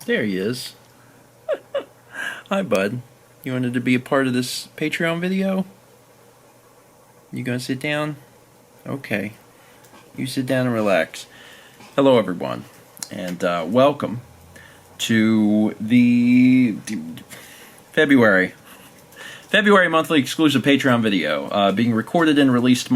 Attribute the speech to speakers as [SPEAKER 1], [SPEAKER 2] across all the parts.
[SPEAKER 1] There he is. Hi, bud. You wanted to be a part of this Patreon video? You gonna sit down? Okay. You sit down and relax. Hello, everyone, and welcome to the February monthly exclusive Patreon video, being recorded and released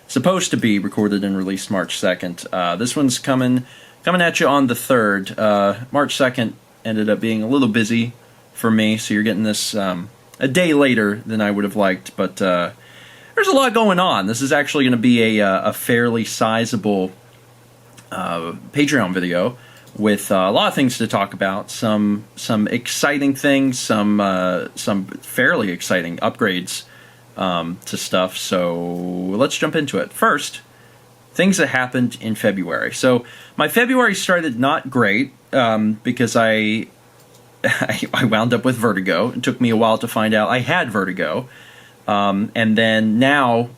[SPEAKER 1] supposed to be recorded and released March 2nd. This one's coming at you on the 3rd. March 2nd ended up being a little busy for me, so you're getting this a day later than I would have liked, but there's a lot going on. This is actually going to be a fairly sizable Patreon video with a lot of things to talk about. Some exciting things, some fairly exciting upgrades to stuff. So let's jump into it. First, things that happened in February. So my February started not great because I wound up with vertigo. It took me a while to find out I had vertigo. And then now,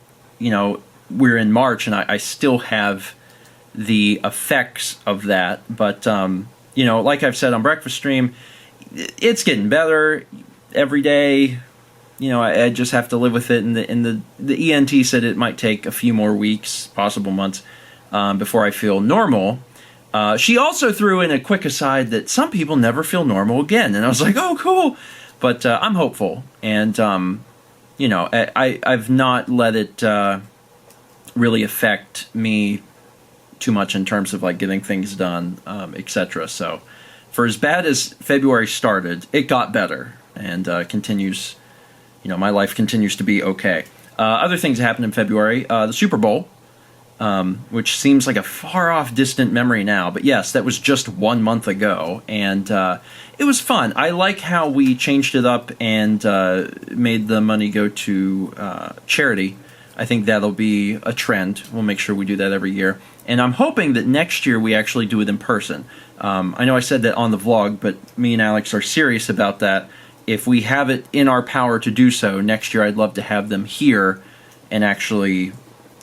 [SPEAKER 1] we're in March and I still have the effects of that. But, like I've said on Breakfast Stream, it's getting better every day. I just have to live with it. And the ENT said it might take a few more weeks, possible months, before I feel normal. She also threw in a quick aside that some people never feel normal again. And I was like, oh, cool. But I'm hopeful. And, I've not let it really affect me too much in terms of like getting things done, etc. So for as bad as February started, it got better and continues. My life continues to be okay. Other things that happened in February, the Super Bowl, which seems like a far-off distant memory now. But yes, that was just 1 month ago, and it was fun. I like how we changed it up and made the money go to charity. I think that'll be a trend. We'll make sure we do that every year. And I'm hoping that next year we actually do it in person. I know I said that on the vlog, but me and Alex are serious about that. If we have it in our power to do so, next year I'd love to have them here and actually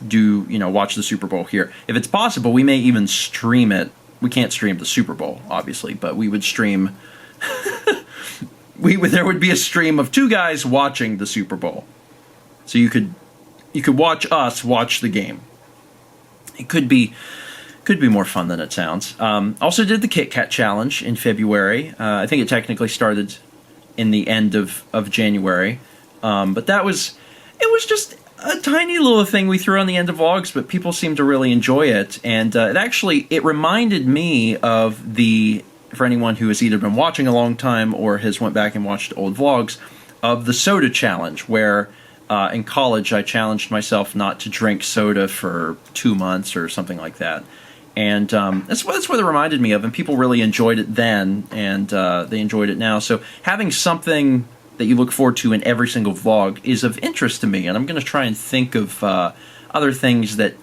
[SPEAKER 1] watch the Super Bowl here. If it's possible, we may even stream it. We can't stream the Super Bowl, obviously, but we would stream... there would be a stream of two guys watching the Super Bowl. So you could watch us watch the game. It could be more fun than it sounds. Also did the Kit Kat Challenge in February. I think it technically started in the end of January. But it was just a tiny little thing we threw on the end of vlogs, but people seem to really enjoy it. And it reminded me of for anyone who has either been watching a long time or has went back and watched old vlogs, of the soda challenge, where in college I challenged myself not to drink soda for 2 months or something like that. And that's what it reminded me of, and people really enjoyed it then, and they enjoyed it now. So having something that you look forward to in every single vlog is of interest to me, and I'm going to try and think of other things that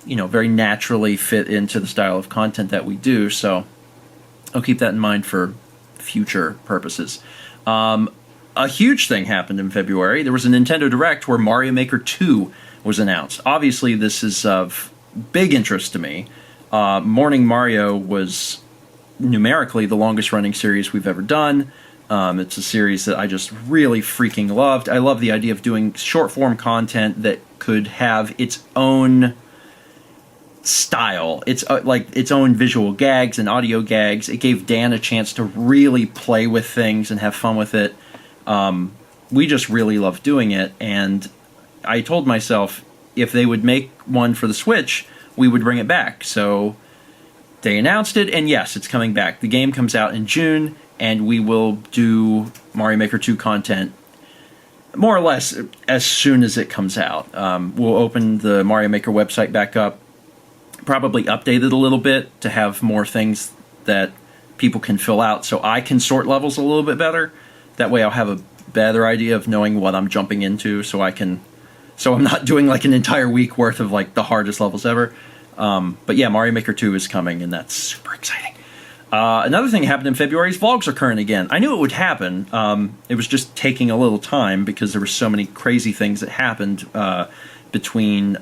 [SPEAKER 1] very naturally fit into the style of content that we do. So I'll keep that in mind for future purposes. A huge thing happened in February. There was a Nintendo Direct where Mario Maker 2 was announced. Obviously, this is of big interest to me. Morning Mario was numerically the longest running series we've ever done. It's a series that I just really freaking loved. I love the idea of doing short form content that could have its own style, its own visual gags and audio gags. It gave Dan a chance to really play with things and have fun with it. We just really loved doing it, and I told myself if they would make one for the Switch, we would bring it back. So they announced it, and yes, it's coming back. The game comes out in June, and we will do Mario Maker 2 content more or less as soon as it comes out. We'll open the Mario Maker website back up, probably update it a little bit to have more things that people can fill out so I can sort levels a little bit better. That way I'll have a better idea of knowing what I'm jumping into, so I'm not doing like an entire week worth of like the hardest levels ever. But yeah, Mario Maker 2 is coming, and that's super exciting. Another thing that happened in February is vlogs are current again. I knew it would happen. It was just taking a little time because there were so many crazy things that happened between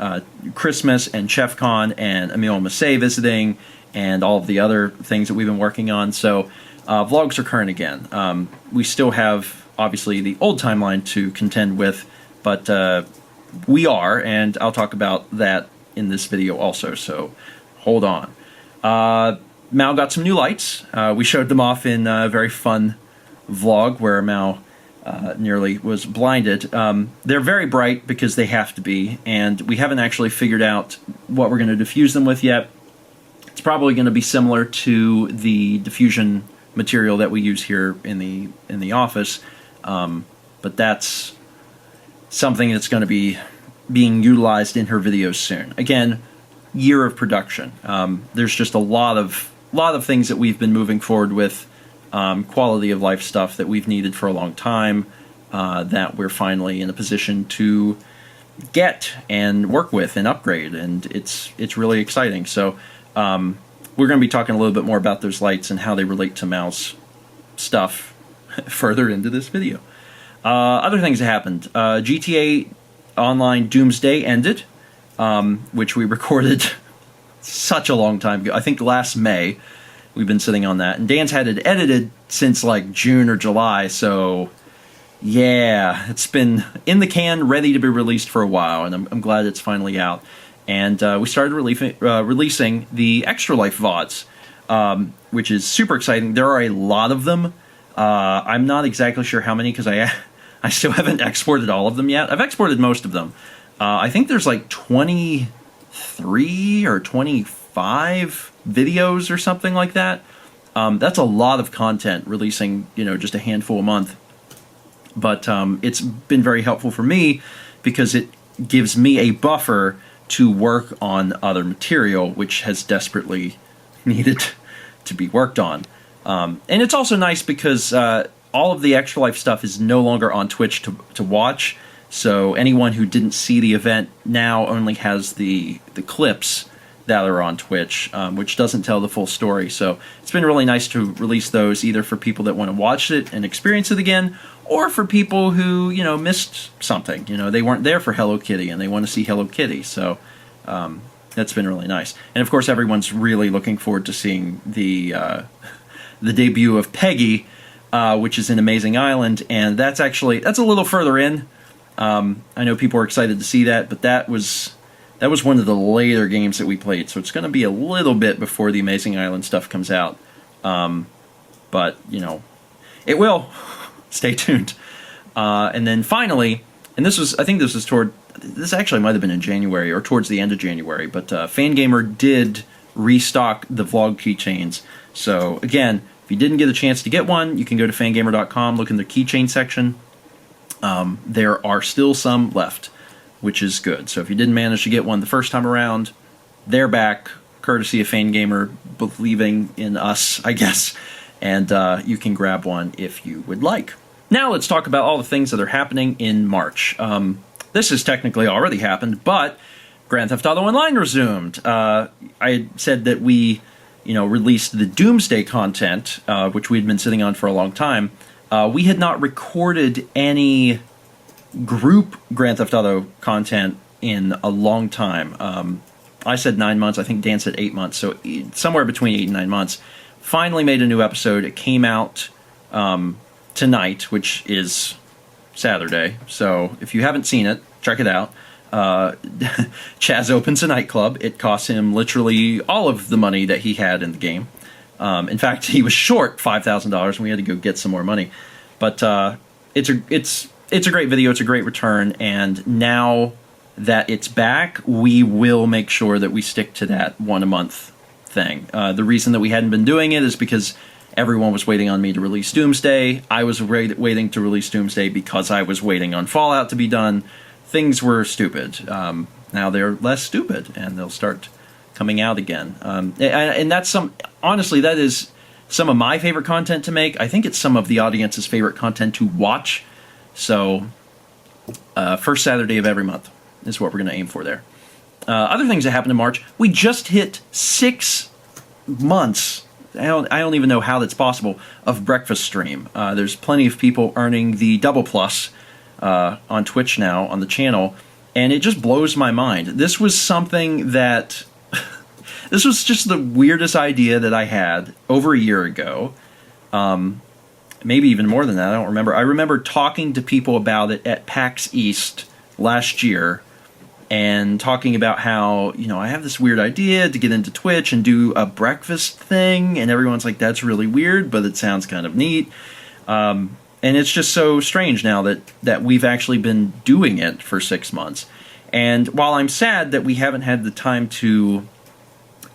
[SPEAKER 1] Christmas and ChefCon and Emile Massé visiting and all of the other things that we've been working on. So vlogs are current again. We still have, obviously, the old timeline to contend with, but we are, and I'll talk about that in this video also, so hold on. Mal got some new lights. We showed them off in a very fun vlog where Mal nearly was blinded. They're very bright because they have to be, and we haven't actually figured out what we're going to diffuse them with yet. It's probably going to be similar to the diffusion material that we use here in the office, but that's something that's going to be being utilized in her videos soon. Again, year of production. There's just a lot of things that we've been moving forward with, quality of life stuff that we've needed for a long time, that we're finally in a position to get and work with and upgrade, and it's really exciting. So we're going to be talking a little bit more about those lights and how they relate to Mal's stuff further into this video. Other things that happened. GTA Online Doomsday ended, which we recorded such a long time ago. I think last May we've been sitting on that. And Dan's had it edited since like June or July, so yeah, it's been in the can, ready to be released for a while, and I'm glad it's finally out. And we started releasing the Extra Life VODs, which is super exciting. There are a lot of them. I'm not exactly sure how many because I still haven't exported all of them yet. I've exported most of them. I think there's like 23 or 25 videos or something like that. That's a lot of content, releasing, just a handful a month. But it's been very helpful for me because it gives me a buffer to work on other material, which has desperately needed to be worked on. And it's also nice because all of the Extra Life stuff is no longer on Twitch to watch. So anyone who didn't see the event now only has the clips that are on Twitch, which doesn't tell the full story. So it's been really nice to release those, either for people that want to watch it and experience it again, or for people who, missed something. They weren't there for Hello Kitty and they want to see Hello Kitty. So that's been really nice. And of course, everyone's really looking forward to seeing the debut of Peggy, which is in Amazing Island, and that's a little further in. I know people are excited to see that, but that was one of the later games that we played, so it's going to be a little bit before the Amazing Island stuff comes out. But it will. Stay tuned. And then finally, and I think this actually might have been in January or towards the end of January, but Fangamer did restock the vlog keychains. So again, if you didn't get a chance to get one, you can go to fangamer.com, look in the keychain section. There are still some left, which is good. So if you didn't manage to get one the first time around, they're back, courtesy of Fangamer believing in us, I guess. And you can grab one if you would like. Now let's talk about all the things that are happening in March. This has technically already happened, but Grand Theft Auto Online resumed. I said that we released the Doomsday content, which we had been sitting on for a long time. We had not recorded any group Grand Theft Auto content in a long time. I said 9 months. I think Dan said 8 months. So somewhere between 8 and 9 months. Finally made a new episode. It came out tonight, which is Saturday. So if you haven't seen it, check it out. Chaz opens a nightclub. It costs him literally all of the money that he had in the game. In fact, he was short $5,000, and we had to go get some more money. But it's a great video. It's a great return, and now that it's back, we will make sure that we stick to that one a month thing. The reason that we hadn't been doing it is because everyone was waiting on me to release Doomsday. I was waiting to release Doomsday because I was waiting on Fallout to be done. Things were stupid. Now they're less stupid, and they'll start coming out again. And that's honestly, that is some of my favorite content to make. I think it's some of the audience's favorite content to watch. So, first Saturday of every month is what we're going to aim for there. Other things that happened in March, we just hit 6 months. I don't even know how that's possible, of Breakfast Stream. There's plenty of people earning the double plus on Twitch now on the channel, and it just blows my mind. This was something that This was just the weirdest idea that I had over a year ago. Maybe even more than that. I don't remember. I remember talking to people about it at PAX East last year and talking about how, I have this weird idea to get into Twitch and do a breakfast thing. And everyone's like, that's really weird, but it sounds kind of neat. And it's just so strange now that we've actually been doing it for 6 months. And while I'm sad that we haven't had the time to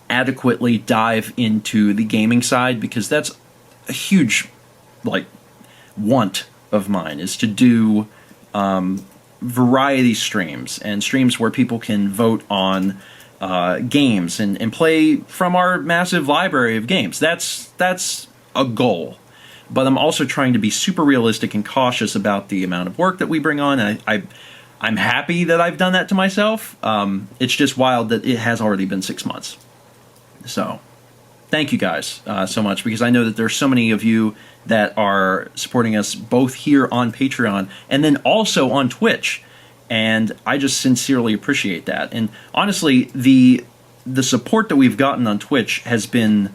[SPEAKER 1] adequately dive into the gaming side, because that's a huge want of mine, is to do variety streams and streams where people can vote on games and play from our massive library of games. That's a goal. But I'm also trying to be super realistic and cautious about the amount of work that we bring on. I'm happy that I've done that to myself. It's just wild that it has already been 6 months. So thank you guys so much, because I know that there's so many of you that are supporting us both here on Patreon and then also on Twitch. And I just sincerely appreciate that. And honestly, the support that we've gotten on Twitch has been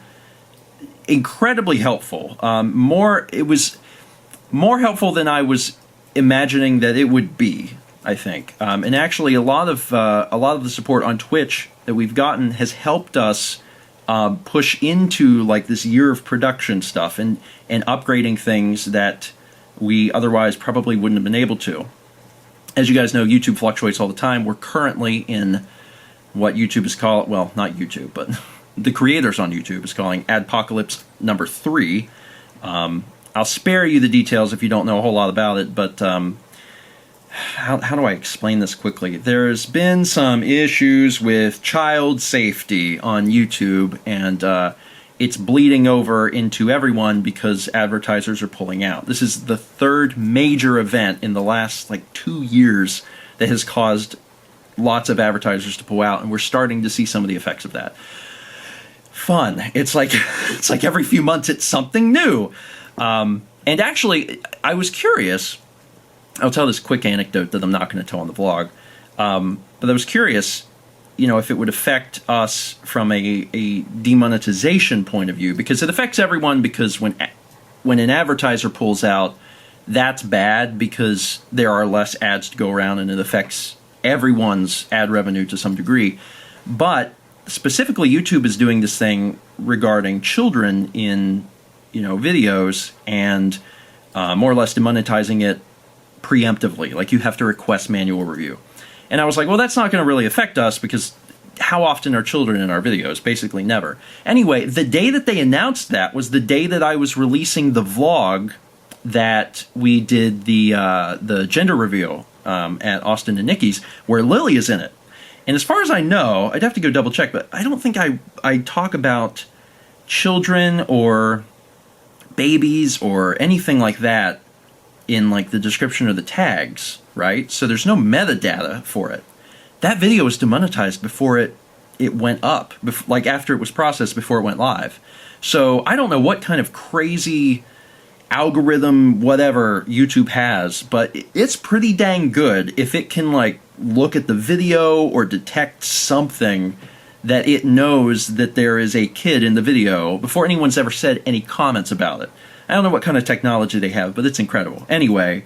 [SPEAKER 1] incredibly helpful. It was more helpful than I was imagining that it would be, I think. And actually, a lot of the support on Twitch that we've gotten has helped us push into this year of production stuff and upgrading things that we otherwise probably wouldn't have been able to. As you guys know, YouTube fluctuates all the time. We're currently in what YouTube is called, well, not YouTube, but the creators on YouTube is calling Adpocalypse number 3. I'll spare you the details if you don't know a whole lot about it, but how do I explain this quickly? There's been some issues with child safety on YouTube, and it's bleeding over into everyone because advertisers are pulling out. This is the third major event in the last 2 years that has caused lots of advertisers to pull out, and we're starting to see some of the effects of that. Fun. It's like every few months it's something new. And actually, I was curious. I'll tell this quick anecdote that I'm not going to tell on the vlog. But I was curious, if it would affect us from a demonetization point of view, because it affects everyone, because when an advertiser pulls out, that's bad because there are less ads to go around, and it affects everyone's ad revenue to some degree. But specifically, YouTube is doing this thing regarding children in videos, and more or less demonetizing it preemptively. You have to request manual review. And I was like, well, that's not going to really affect us, because how often are children in our videos? Basically never. Anyway, the day that they announced that was the day that I was releasing the vlog that we did the gender reveal at Austin and Nikki's, where Lily is in it. And as far as I know, I'd have to go double check, but I don't think I talk about children or babies or anything like that in the description or the tags, right? So there's no metadata for it. That video was demonetized before it went up, after it was processed, before it went live. So I don't know what kind of crazy algorithm whatever YouTube has, but it's pretty dang good if it can look at the video or detect something that it knows that there is a kid in the video before anyone's ever said any comments about it. I don't know what kind of technology they have, but it's incredible. Anyway,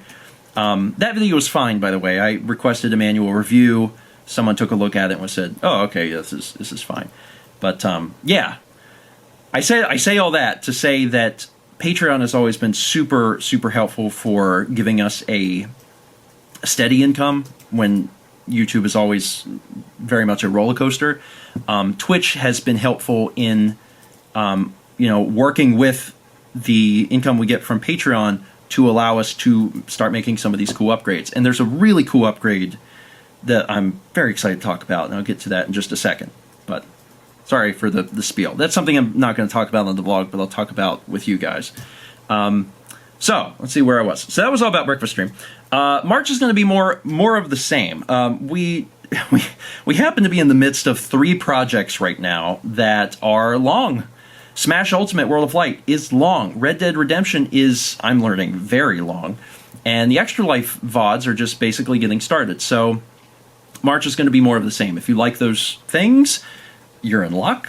[SPEAKER 1] that video was fine, by the way. I requested a manual review. Someone took a look at it and said, "Oh, okay, this is fine." But yeah, I say all that to say that Patreon has always been super, super helpful for giving us a steady income when YouTube is always very much a roller coaster. Twitch has been helpful in working with the income we get from Patreon to allow us to start making some of these cool upgrades. And there's a really cool upgrade that I'm very excited to talk about, and I'll get to that in just a second. But sorry for the spiel. That's something I'm not going to talk about on the vlog, but I'll talk about with you guys. So let's see where I was. So that was all about Breakfast Stream. March is going to be more of the same. We happen to be in the midst of 3 projects right now that are long. Smash Ultimate World of Light is long. Red Dead Redemption is, I'm learning, very long. And the Extra Life VODs are just basically getting started. So March is going to be more of the same. If you like those things, you're in luck.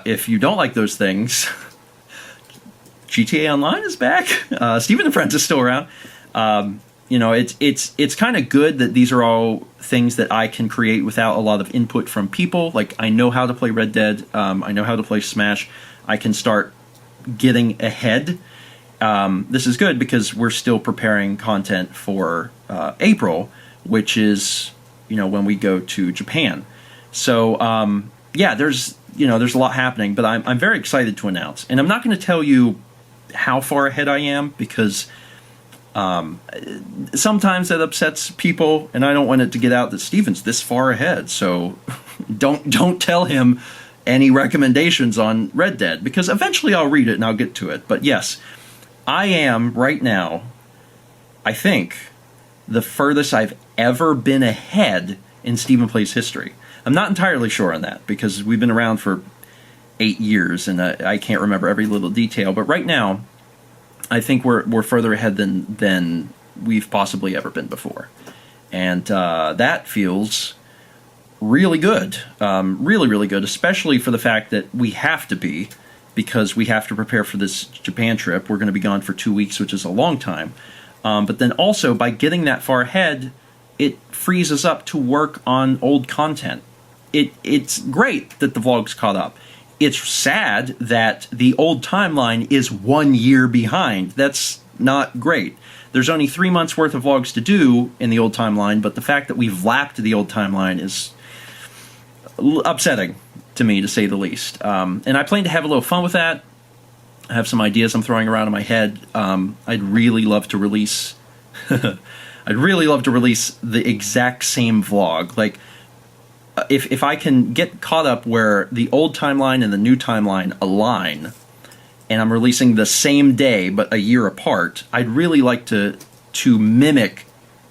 [SPEAKER 1] If you don't like those things, GTA Online is back. Stephen and Friends is still around. It's kind of good that these are all things that I can create without a lot of input from people. Like, I know how to play Red Dead. I know how to play Smash. I can start getting ahead. This is good because we're still preparing content for April, which is, when we go to Japan. So, there's a lot happening, but I'm very excited to announce. And I'm not going to tell you how far ahead I am because sometimes that upsets people, and I don't want it to get out that Steven's this far ahead. So don't tell him any recommendations on Red Dead, because eventually I'll read it and I'll get to it. But yes, I am right now, I think, the furthest I've ever been ahead in Steven Plays history. I'm not entirely sure on that because we've been around for 8 years and I can't remember every little detail. But right now, I think we're further ahead than we've possibly ever been before, and that feels really good, really, really good, especially for the fact that we have to be, because we have to prepare for this Japan trip. We're going to be gone for 2 weeks, which is a long time. But then also, by getting that far ahead, it frees us up to work on old content. It's great that the vlog's caught up. It's sad that the old timeline is 1 year behind. That's not great. There's only 3 months worth of vlogs to do in the old timeline, but the fact that we've lapped the old timeline is upsetting to me, to say the least. And I plan to have a little fun with that. I have some ideas I'm throwing around in my head. I'd really love to release the exact same vlog. Like, if I can get caught up where the old timeline and the new timeline align, and I'm releasing the same day but a year apart, I'd really like to mimic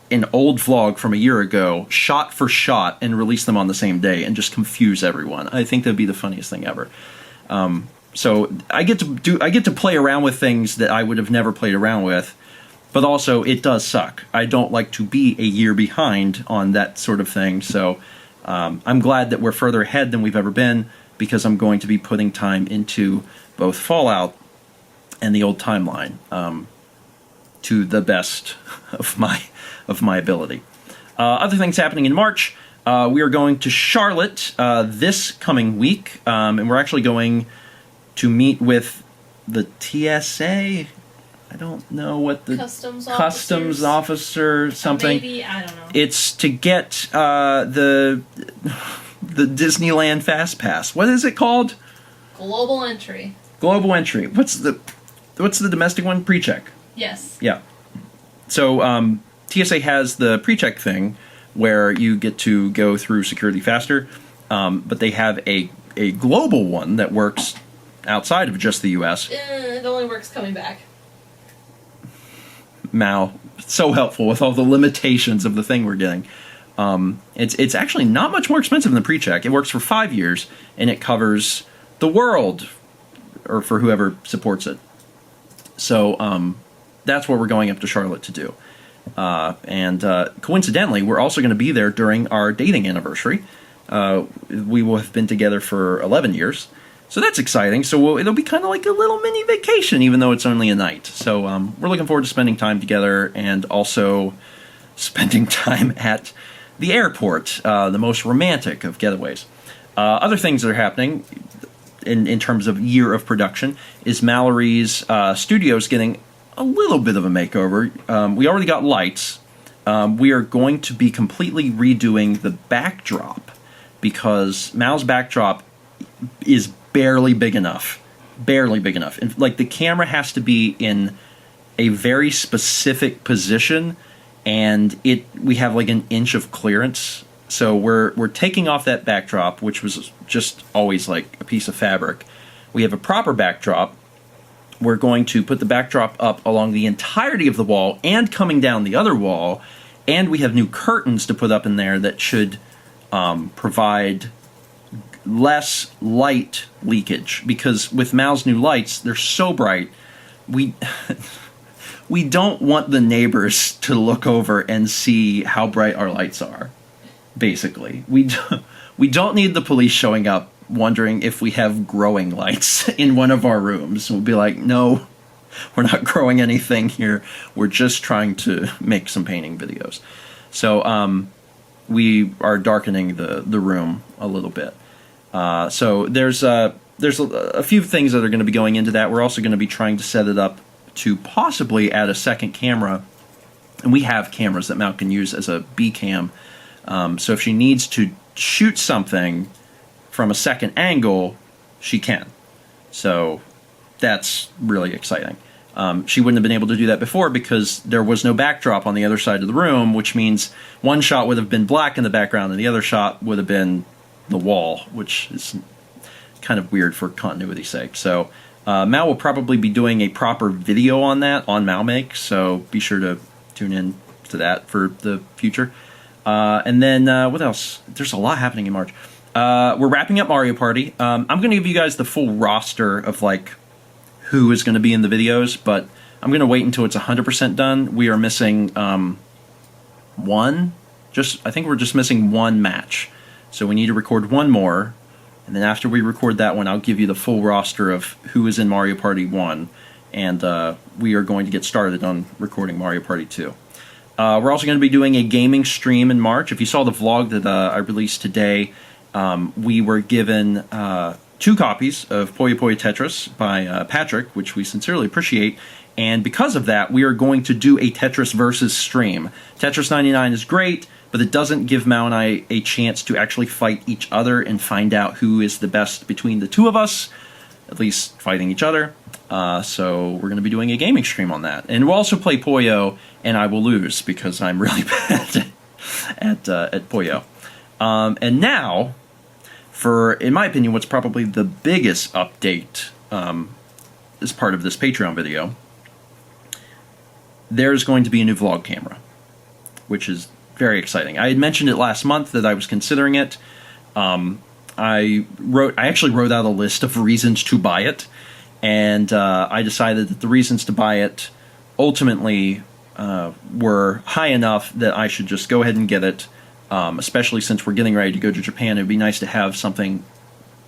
[SPEAKER 1] an old vlog from a year ago, shot for shot, and release them on the same day and just confuse everyone. I think that'd be the funniest thing ever. So I get to play around with things that I would have never played around with, but also it does suck. I don't like to be a year behind on that sort of thing. So I'm glad that we're further ahead than we've ever been, because I'm going to be putting time into both Fallout and the old timeline to the best of my ability. Other things happening in March. We are going to Charlotte this coming week, and we're actually going to meet with the TSA. I don't know what the customs officer something.
[SPEAKER 2] Maybe, I don't know.
[SPEAKER 1] It's to get the Disneyland Fast Pass. What is it called?
[SPEAKER 2] Global entry.
[SPEAKER 1] Global entry. What's the domestic one? Pre-check.
[SPEAKER 2] Yes.
[SPEAKER 1] Yeah. So TSA has the pre-check thing where you get to go through security faster, but they have a global one that works outside of just the U.S.
[SPEAKER 2] It only works coming back.
[SPEAKER 1] Mal, so helpful with all the limitations of the thing we're getting. It's actually not much more expensive than pre-check. It works for 5 years, and it covers the world, or for whoever supports it. So that's what we're going up to Charlotte to do. And coincidentally, we're also going to be there during our dating anniversary. We will have been together for 11 years. So that's exciting. So it'll be kind of like a little mini vacation, even though it's only a night. So we're looking forward to spending time together, and also spending time at the airport, the most romantic of getaways. Other things that are happening in terms of year of production is Mallory's studio's getting a little bit of a makeover. We already got lights. We are going to be completely redoing the backdrop, because Mal's backdrop is barely big enough. Barely big enough. And, like, the camera has to be in a very specific position, and we have like an inch of clearance. So we're taking off that backdrop, which was just always like a piece of fabric. We have a proper backdrop. We're going to put the backdrop up along the entirety of the wall and coming down the other wall, and we have new curtains to put up in there that should provide less light leakage, because with Mal's new lights, they're so bright, we don't want the neighbors to look over and see how bright our lights are. Basically, we don't need the police showing up wondering if we have growing lights in one of our rooms. We'll be like, no, we're not growing anything here. We're just trying to make some painting videos. So we are darkening the room a little bit. So there's a few things that are going to be going into that. We're also going to be trying to set it up to possibly add a second camera. And we have cameras that Mal can use as a B cam. So if she needs to shoot something from a second angle, she can. So that's really exciting. She wouldn't have been able to do that before because there was no backdrop on the other side of the room, which means one shot would have been black in the background and the other shot would have been the wall, which is kind of weird for continuity's sake. So Mal will probably be doing a proper video on that on Malmake, so be sure to tune in to that for the future. And then what else? There's a lot happening in March. We're wrapping up Mario Party. I'm going to give you guys the full roster of like who is going to be in the videos, but I'm going to wait until it's 100% done. We are missing one. I think we're just missing one match. So we need to record one more, and then after we record that one, I'll give you the full roster of who is in Mario Party 1, and we are going to get started on recording Mario Party 2. We're also going to be doing a gaming stream in March. If you saw the vlog that I released today, we were given 2 copies of Puyo Puyo Tetris by Patrick, which we sincerely appreciate. And because of that, we are going to do a Tetris versus stream. Tetris 99 is great, but it doesn't give Mal and I a chance to actually fight each other and find out who is the best between the two of us, at least fighting each other. So we're going to be doing a gaming stream on that. And we'll also play Puyo, and I will lose because I'm really bad at Puyo. And now, for, in my opinion, what's probably the biggest update as part of this Patreon video, there's going to be a new vlog camera, which is very exciting. I had mentioned it last month that I was considering it. I actually wrote out a list of reasons to buy it, and I decided that the reasons to buy it ultimately were high enough that I should just go ahead and get it, especially since we're getting ready to go to Japan. It would be nice to have something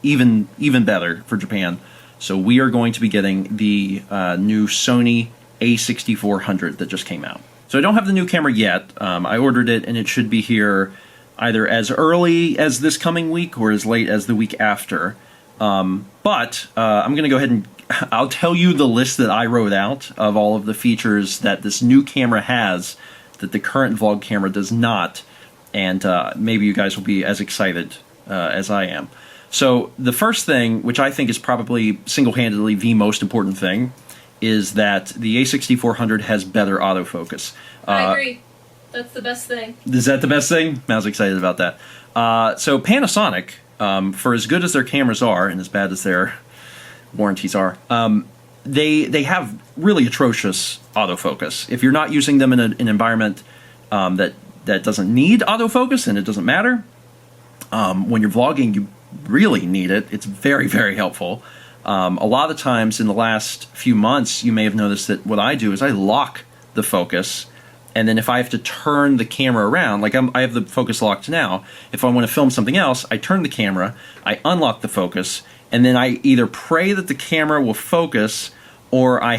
[SPEAKER 1] even better for Japan. So we are going to be getting the new Sony A6400 that just came out. So I don't have the new camera yet. I ordered it, and it should be here either as early as this coming week or as late as the week after. But I'm going to go ahead and I'll tell you the list that I wrote out of all of the features that this new camera has that the current vlog camera does not, and maybe you guys will be as excited as I am. So the first thing, which I think is probably single-handedly the most important thing, is that the A6400 has better autofocus.
[SPEAKER 2] I agree. That's the best thing.
[SPEAKER 1] Is that the best thing? Mal's excited about that. So Panasonic, for as good as their cameras are and as bad as their warranties are, they have really atrocious autofocus. If you're not using them in an environment that doesn't need autofocus, and it doesn't matter, when you're vlogging, you really need it. It's very, very helpful. A lot of times in the last few months, you may have noticed that what I do is I lock the focus, and then if I have to turn the camera around, like I have the focus locked now, if I want to film something else, I turn the camera, I unlock the focus, and then I either pray that the camera will focus, or I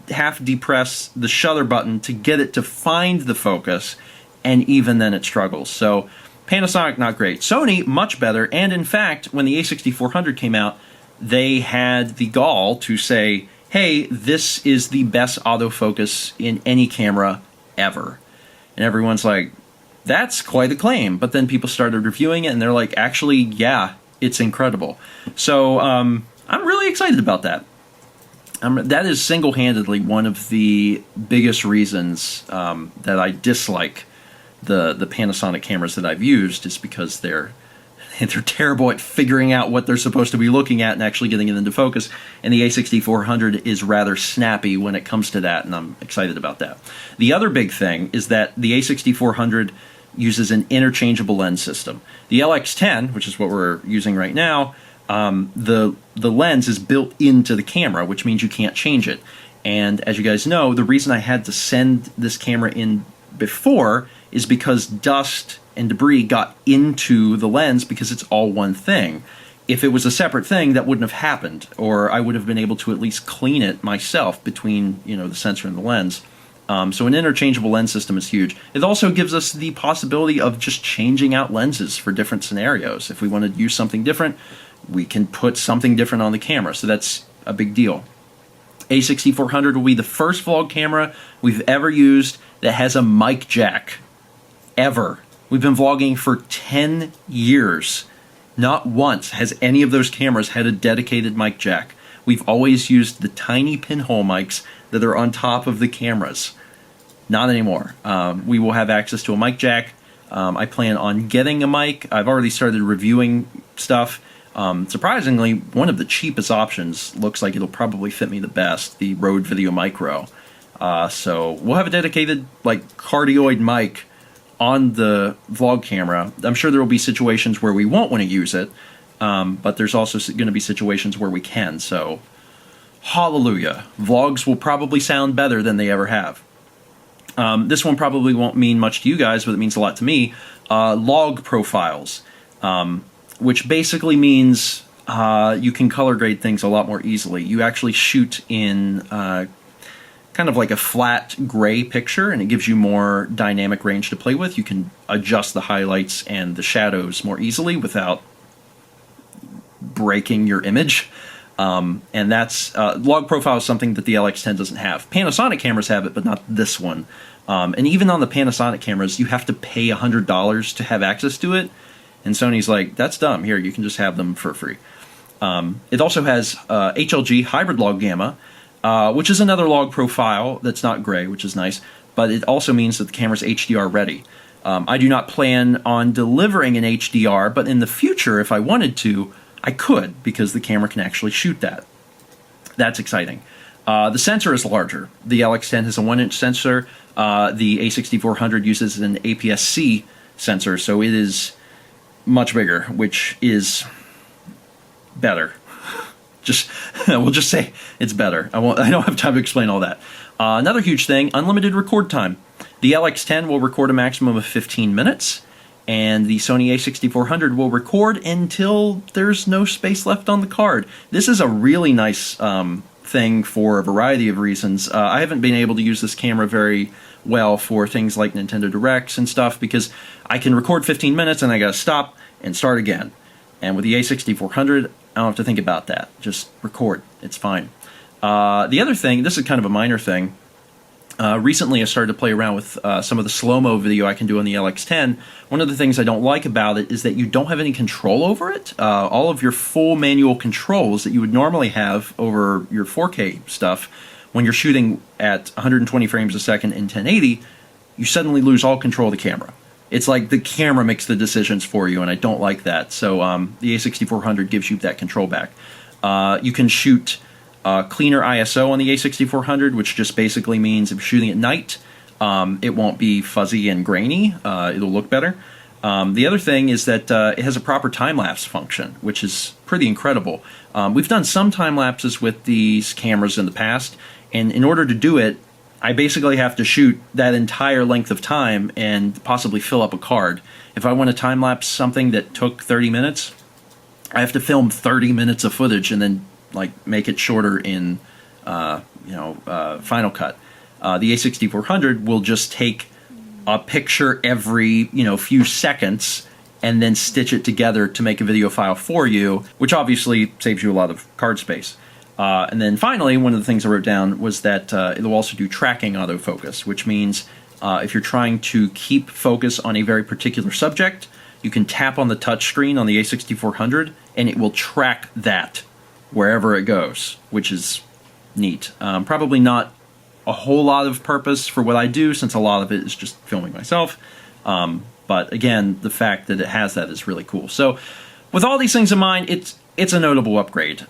[SPEAKER 1] half depress the shutter button to get it to find the focus, and even then it struggles. So Panasonic, not great. Sony, much better, and in fact, when the A6400 came out, they had the gall to say, hey, this is the best autofocus in any camera ever. And everyone's like, that's quite a claim. But then people started reviewing it, and they're like, actually, yeah, it's incredible. So I'm really excited about that. That is single-handedly one of the biggest reasons that I dislike the Panasonic cameras that I've used, is because they're terrible at figuring out what they're supposed to be looking at and actually getting it into focus. And the A6400 is rather snappy when it comes to that, and I'm excited about that. The other big thing is that the A6400 uses an interchangeable lens system. The LX10, which is what we're using right now, the lens is built into the camera, which means you can't change it. And as you guys know, the reason I had to send this camera in before is because dust and debris got into the lens because it's all one thing. If it was a separate thing, that wouldn't have happened, or I would have been able to at least clean it myself between, the sensor and the lens. So an interchangeable lens system is huge. It also gives us the possibility of just changing out lenses for different scenarios. If we want to use something different, we can put something different on the camera. So that's a big deal. A6400 will be the first vlog camera we've ever used that has a mic jack. Ever. We've been vlogging for 10 years. Not once has any of those cameras had a dedicated mic jack. We've always used the tiny pinhole mics that are on top of the cameras. Not anymore. We will have access to a mic jack. I plan on getting a mic. I've already started reviewing stuff. Surprisingly, one of the cheapest options looks like it'll probably fit me the best, the Rode Video Micro. So we'll have a dedicated cardioid mic on the vlog camera. I'm sure there will be situations where we won't want to use it, but there's also going to be situations where we can. So, hallelujah. Vlogs will probably sound better than they ever have. This one probably won't mean much to you guys, but it means a lot to me. Log profiles, which basically means you can color grade things a lot more easily. You actually shoot in kind of like a flat gray picture, and it gives you more dynamic range to play with. You can adjust the highlights and the shadows more easily without breaking your image. And that's log profile is something that the LX10 doesn't have. Panasonic cameras have it, but not this one. And even on the Panasonic cameras, you have to pay $100 to have access to it. And Sony's like, that's dumb. Here, you can just have them for free. It also has HLG hybrid log gamma, which is another log profile that's not gray, which is nice, but it also means that the camera's HDR ready. I do not plan on delivering an HDR, but in the future, if I wanted to, I could, because the camera can actually shoot that. That's exciting. The sensor is larger. The LX10 has a 1-inch sensor. The A6400 uses an APS-C sensor, so it is much bigger, which is better. We'll just say it's better. I don't have time to explain all that. Another huge thing, unlimited record time. The LX10 will record a maximum of 15 minutes, and the Sony A6400 will record until there's no space left on the card. This is a really nice thing for a variety of reasons. I haven't been able to use this camera very well for things like Nintendo Directs and stuff, because I can record 15 minutes and I gotta stop and start again. And with the A6400, I don't have to think about that. Just record. It's fine. The other thing, this is kind of a minor thing. Recently I started to play around with some of the slow-mo video I can do on the LX10. One of the things I don't like about it is that you don't have any control over it. All of your full manual controls that you would normally have over your 4K stuff, when you're shooting at 120 frames a second in 1080, you suddenly lose all control of the camera. It's like the camera makes the decisions for you, and I don't like that. So the A6400 gives you that control back. You can shoot cleaner ISO on the A6400, which just basically means if you're shooting at night, it won't be fuzzy and grainy. It'll look better. The other thing is that it has a proper time-lapse function, which is pretty incredible. We've done some time-lapses with these cameras in the past, and in order to do it, I basically have to shoot that entire length of time and possibly fill up a card. If I want to time-lapse something that took 30 minutes, I have to film 30 minutes of footage and then make it shorter in Final Cut. The A6400 will just take a picture every few seconds and then stitch it together to make a video file for you, which obviously saves you a lot of card space. And then finally, one of the things I wrote down was that it'll also do tracking autofocus, which means if you're trying to keep focus on a very particular subject, you can tap on the touch screen on the A6400 and it will track that wherever it goes, which is neat. Probably not a whole lot of purpose for what I do, since a lot of it is just filming myself. But again, the fact that it has that is really cool. So with all these things in mind, it's a notable upgrade.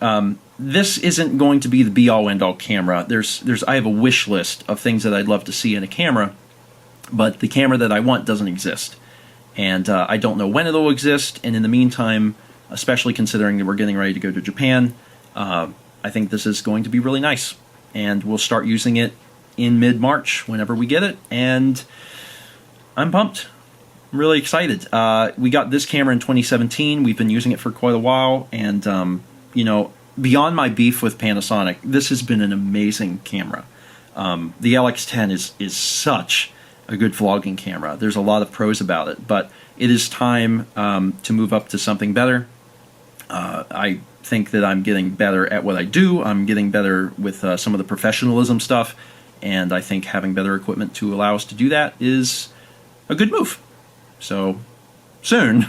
[SPEAKER 1] This isn't going to be the be-all end-all camera. I have a wish list of things that I'd love to see in a camera, but the camera that I want doesn't exist. And I don't know when it'll exist, and in the meantime, especially considering that we're getting ready to go to Japan, I think this is going to be really nice. And we'll start using it in mid-March whenever we get it, and I'm pumped. I'm really excited. We got this camera in 2017. We've been using it for quite a while, and beyond my beef with Panasonic, this has been an amazing camera. The LX10 is such a good vlogging camera. There's a lot of pros about it, but it is time to move up to something better. I think that I'm getting better at what I do. I'm getting better with some of the professionalism stuff, and I think having better equipment to allow us to do that is a good move. So, soon,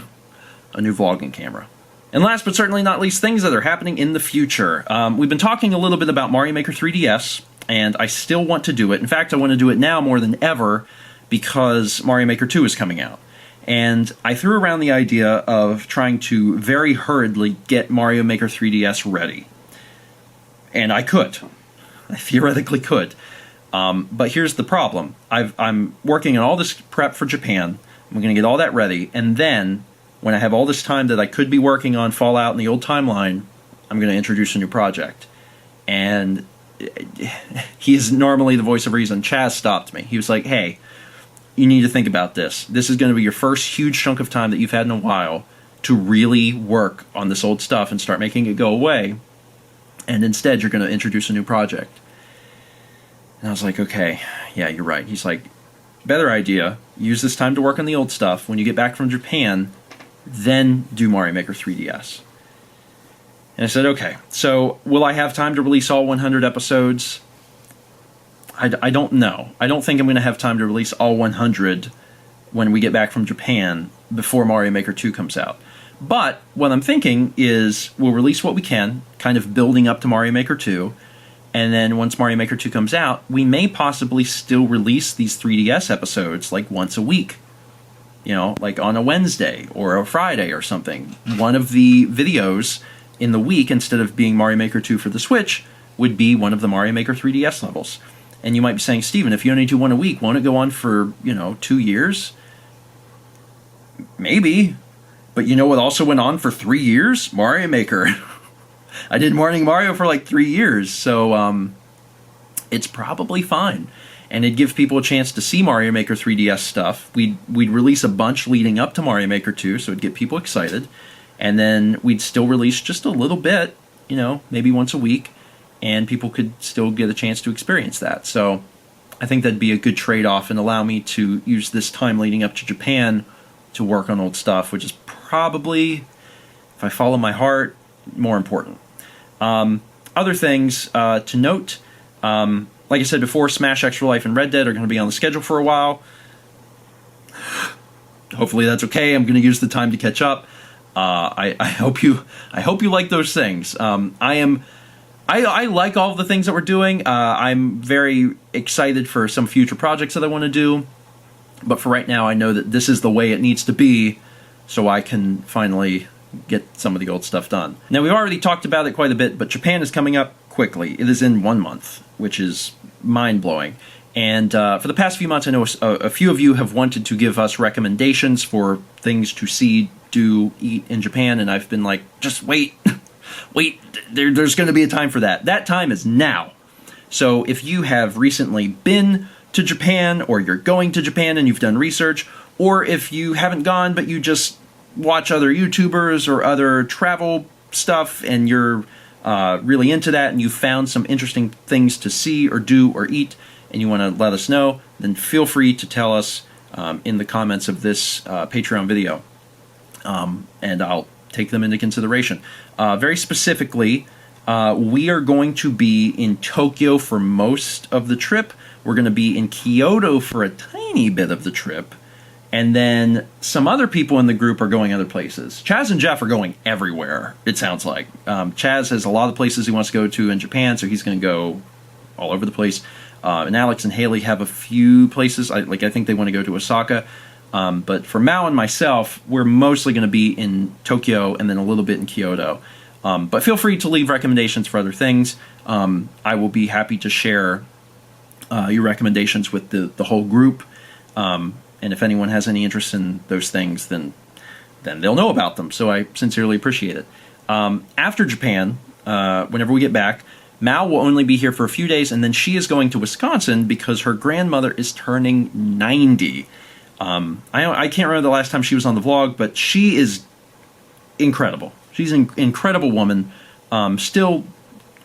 [SPEAKER 1] a new vlogging camera. And last but certainly not least, things that are happening in the future. We've been talking a little bit about Mario Maker 3DS, and I still want to do it. In fact, I want to do it now more than ever because Mario Maker 2 is coming out. And I threw around the idea of trying to very hurriedly get Mario Maker 3DS ready. And I could. I theoretically could. But here's the problem. I'm working on all this prep for Japan. I'm going to get all that ready, and then, when I have all this time that I could be working on Fallout in the old timeline, I'm going to introduce a new project. And he is normally the voice of reason. Chaz stopped me. He was like, hey, you need to think about this. This is going to be your first huge chunk of time that you've had in a while to really work on this old stuff and start making it go away. And instead, you're going to introduce a new project. And I was like, okay, yeah, you're right. He's like, better idea. Use this time to work on the old stuff. When you get back from Japan, then do Mario Maker 3DS. And I said, okay, so will I have time to release all 100 episodes? I don't know. I don't think I'm going to have time to release all 100 when we get back from Japan before Mario Maker 2 comes out. But what I'm thinking is we'll release what we can, kind of building up to Mario Maker 2, and then once Mario Maker 2 comes out, we may possibly still release these 3DS episodes like once a week. You know, like on a Wednesday or a Friday or something. One of the videos in the week, instead of being Mario Maker 2 for the Switch, would be one of the Mario Maker 3DS levels. And you might be saying, Steven, if you only do one a week, won't it go on for, 2 years? Maybe. But you know what also went on for 3 years? Mario Maker. I did Morning Mario for like 3 years, so it's probably fine. And it'd give people a chance to see Mario Maker 3DS stuff. We'd release a bunch leading up to Mario Maker 2, so it'd get people excited. And then we'd still release just a little bit, maybe once a week, and people could still get a chance to experience that. So I think that'd be a good trade-off and allow me to use this time leading up to Japan to work on old stuff, which is probably, if I follow my heart, more important. Other things to note, like I said before, Smash Extra Life and Red Dead are going to be on the schedule for a while. Hopefully that's okay. I'm going to use the time to catch up. I hope you like those things. I like all of the things that we're doing. I'm very excited for some future projects that I want to do. But for right now, I know that this is the way it needs to be, so I can finally get some of the old stuff done. Now, we've already talked about it quite a bit, but Japan is coming up quickly. It is in 1 month, which is mind-blowing. And for the past few months, I know a few of you have wanted to give us recommendations for things to see, do, eat in Japan, and I've been like, just wait. Wait, there's going to be a time for that. That time is now. So if you have recently been to Japan, or you're going to Japan and you've done research, or if you haven't gone but you just watch other YouTubers or other travel stuff and you're really into that and you found some interesting things to see or do or eat and you want to let us know, then feel free to tell us in the comments of this Patreon video, and I'll take them into consideration. Very specifically, we are going to be in Tokyo for most of the trip. We're going to be in Kyoto for a tiny bit of the trip. And then some other people in the group are going other places. Chaz and Jeff are going everywhere, it sounds like. Chaz has a lot of places he wants to go to in Japan, so he's going to go all over the place. And Alex and Haley have a few places. I think they want to go to Osaka. But for Mao and myself, we're mostly going to be in Tokyo and then a little bit in Kyoto. But feel free to leave recommendations for other things. I will be happy to share your recommendations with the whole group. And if anyone has any interest in those things, then they'll know about them. So I sincerely appreciate it. After Japan, whenever we get back, Mao will only be here for a few days, and then she is going to Wisconsin because her grandmother is turning 90. I can't remember the last time she was on the vlog, but she is incredible. She's an incredible woman. Still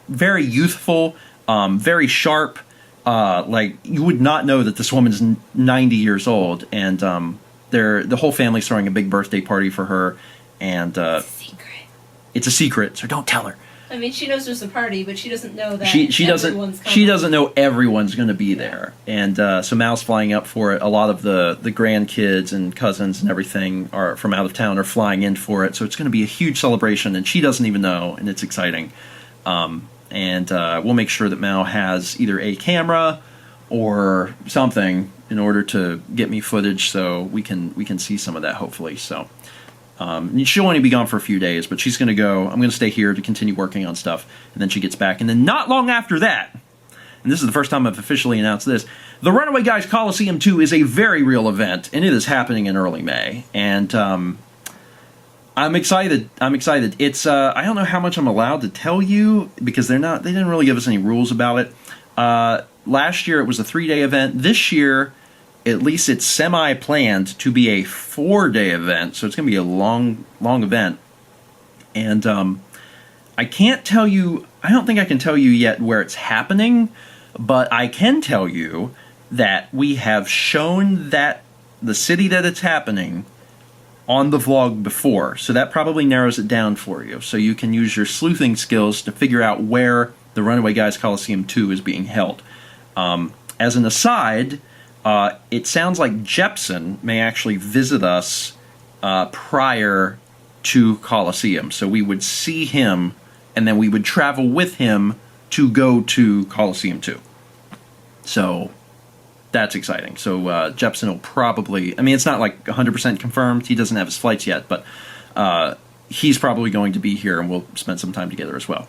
[SPEAKER 1] very youthful, very sharp. Like, you would not know that this woman's 90 years old, and the whole family's throwing a big birthday party for her, and
[SPEAKER 2] Secret.
[SPEAKER 1] it's a secret, so don't tell her.
[SPEAKER 2] I mean, she knows there's a party, but she doesn't know that
[SPEAKER 1] She
[SPEAKER 2] everyone's coming.
[SPEAKER 1] she doesn't know everyone's going to be there, and so Mal's flying up for it. A lot of the grandkids and cousins and everything are from out of town are flying in for it, so it's going to be a huge celebration, and she doesn't even know, and it's exciting. And we'll make sure that Mal has either a camera or something in order to get me footage, so we can see some of that, hopefully. So she'll only be gone for a few days, but she's going to go. I'm going to stay here to continue working on stuff, and then she gets back. And then not long after that, and this is the first time I've officially announced this, the Runaway Guys Coliseum 2 is a very real event, and it is happening in early May. And I'm excited. It's I don't know how much I'm allowed to tell you because they didn't really give us any rules about it. Last year it was a 3-day event. This year, at least it's semi-planned to be a 4-day event, so it's going to be a long event. And I can't tell you, I don't think I can tell you yet where it's happening, but I can tell you that we have shown that the city that it's happening on the vlog before, so that probably narrows it down for you. So you can use your sleuthing skills to figure out where the Runaway Guys Coliseum 2 is being held. As an aside, it sounds like Jepsen may actually visit us prior to Coliseum. So we would see him, and then we would travel with him to go to Coliseum 2. So that's exciting. So Jepsen will probably, I mean, it's not like 100% confirmed. He doesn't have his flights yet, but he's probably going to be here, and we'll spend some time together as well.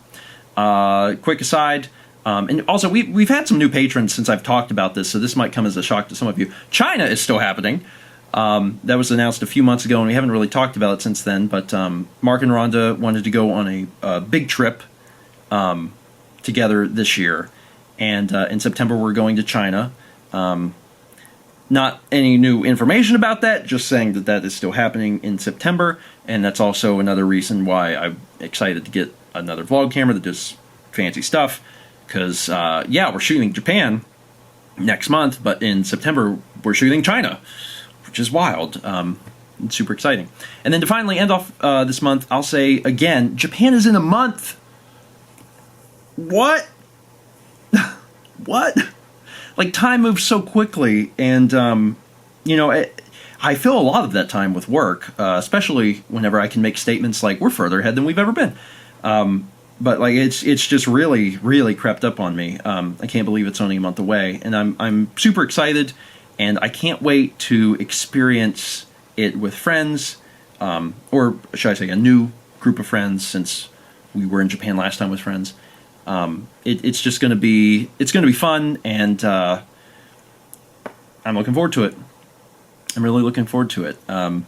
[SPEAKER 1] Quick aside, and also we've had some new patrons since I've talked about this, so this might come as a shock to some of you. China is still happening. That was announced a few months ago, and we haven't really talked about it since then, but Mark and Rhonda wanted to go on a big trip together this year, and in September we're going to China. Not any new information about that, just saying that that is still happening in September, and that's also another reason why I'm excited to get another vlog camera that does fancy stuff, because, yeah, we're shooting Japan next month, but in September we're shooting China, which is wild. It's super exciting. And then to finally end off this month, I'll say, again, Japan is in a month! What? What? Like, time moves so quickly, and, you know, I fill a lot of that time with work, especially whenever I can make statements like, we're further ahead than we've ever been. But, like, it's just really, really crept up on me. I can't believe it's only a month away, and I'm super excited, and I can't wait to experience it with friends, or should I say a new group of friends, since we were in Japan last time with friends. It's just going to be, it's going to be fun, and I'm looking forward to it. I'm really looking forward to it. I'm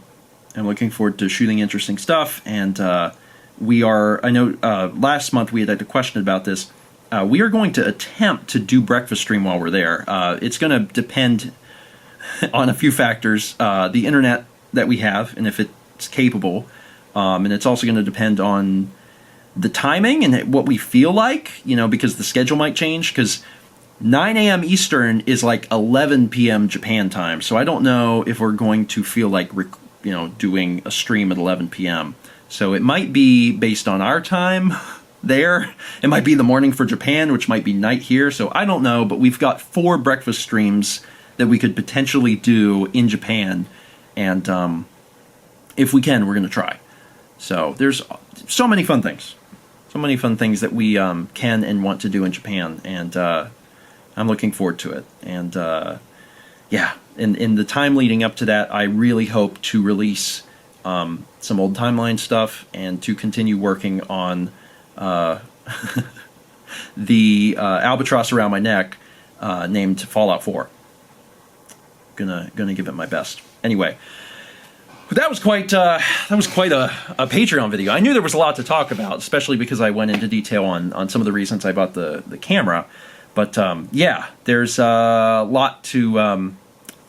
[SPEAKER 1] looking forward to shooting interesting stuff, and we are, I know last month we had a question about this. We are going to attempt to do breakfast stream while we're there. It's going to depend on a few factors. The internet that we have, and if it's capable, and it's also going to depend on the timing and what we feel like, you know, because the schedule might change, because 9 a.m. Eastern is like 11 p.m. Japan time, so I don't know if we're going to feel like, you know, doing a stream at 11 p.m. So it might be based on our time there. It might be the morning for Japan, which might be night here, so I don't know, but we've got 4 breakfast streams that we could potentially do in Japan, and if we can, we're going to try. So there's so many fun things. So many fun things that we can and want to do in Japan, and I'm looking forward to it. And yeah, in the time leading up to that, I really hope to release some old timeline stuff and to continue working on the albatross around my neck named Fallout 4. Gonna give it my best. Anyway. That was quite a Patreon video. I knew there was a lot to talk about, especially because I went into detail on some of the reasons I bought the camera. But yeah, there's a lot to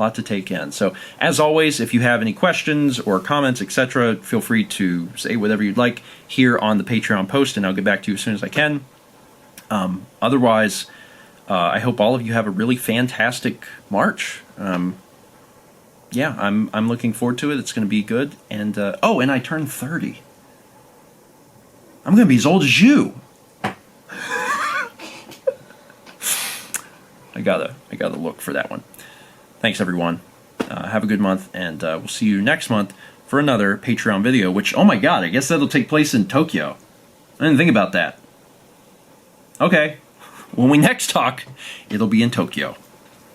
[SPEAKER 1] lot to take in. So, as always, if you have any questions or comments, etc., feel free to say whatever you'd like here on the Patreon post, and I'll get back to you as soon as I can. Otherwise, I hope all of you have a really fantastic March. Yeah, I'm looking forward to it. It's going to be good. And and I turned 30. I'm going to be as old as you. I gotta look for that one. Thanks, everyone. Have a good month, and we'll see you next month for another Patreon video, which, oh my god, I guess that'll take place in Tokyo. I didn't think about that. Okay, when we next talk, it'll be in Tokyo.